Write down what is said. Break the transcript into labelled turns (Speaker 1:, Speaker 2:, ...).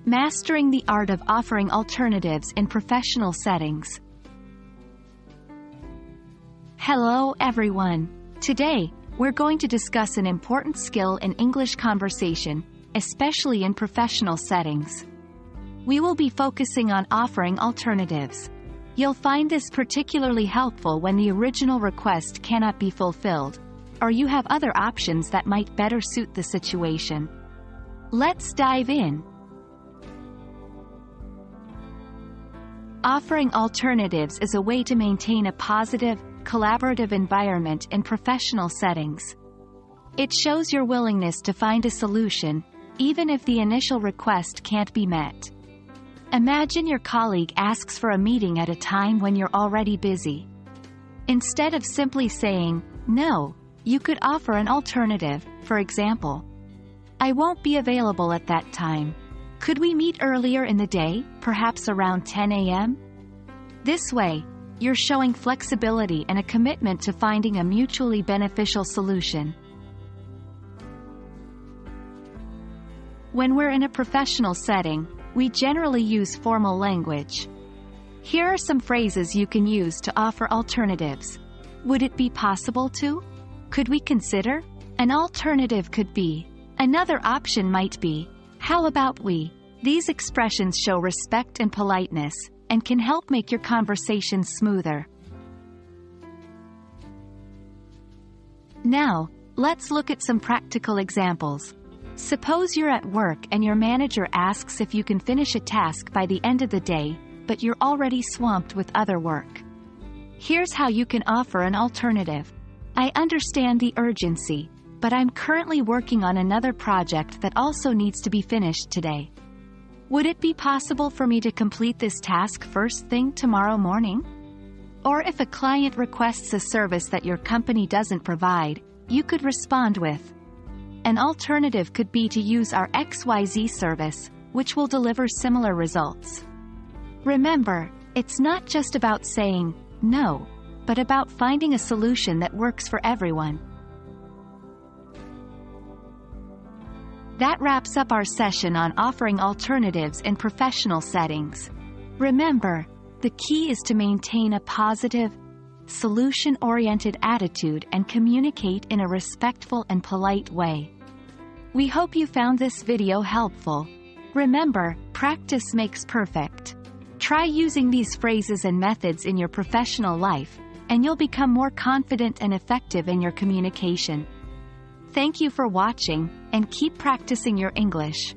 Speaker 1: Mastering the art of offering alternatives in professional settings. Hello everyone. Today, we're going to discuss an important skill in English conversation, especially in professional settings. We will be focusing on offering alternatives. You'll find this particularly helpful when the original request cannot be fulfilled, or you have other options that might better suit the situation. Let's dive in. Offering alternatives is a way to maintain a positive, collaborative environment in professional settings. It shows your willingness to find a solution, even if the initial request can't be met. Imagine your colleague asks for a meeting at a time when you're already busy. Instead of simply saying, "No," you could offer an alternative, for example, "I won't be available at that time. Could we meet earlier in the day, perhaps around 10 a.m.? This way, you're showing flexibility and a commitment to finding a mutually beneficial solution. When we're in a professional setting, we generally use formal language. Here are some phrases you can use to offer alternatives. Would it be possible to? Could we consider? An alternative could be. Another option might be. How about we? These expressions show respect and politeness, and can help make your conversation smoother. Now, let's look at some practical examples. Suppose you're at work and your manager asks if you can finish a task by the end of the day, but you're already swamped with other work. Here's how you can offer an alternative. I understand the urgency, but I'm currently working on another project that also needs to be finished today. Would it be possible for me to complete this task first thing tomorrow morning? Or if a client requests a service that your company doesn't provide, you could respond with, an alternative could be to use our XYZ service, which will deliver similar results. Remember, it's not just about saying no, but about finding a solution that works for everyone. That wraps up our session on offering alternatives in professional settings. Remember, the key is to maintain a positive, solution-oriented attitude and communicate in a respectful and polite way. We hope you found this video helpful. Remember, practice makes perfect. Try using these phrases and methods in your professional life, and you'll become more confident and effective in your communication. Thank you for watching, and keep practicing your English.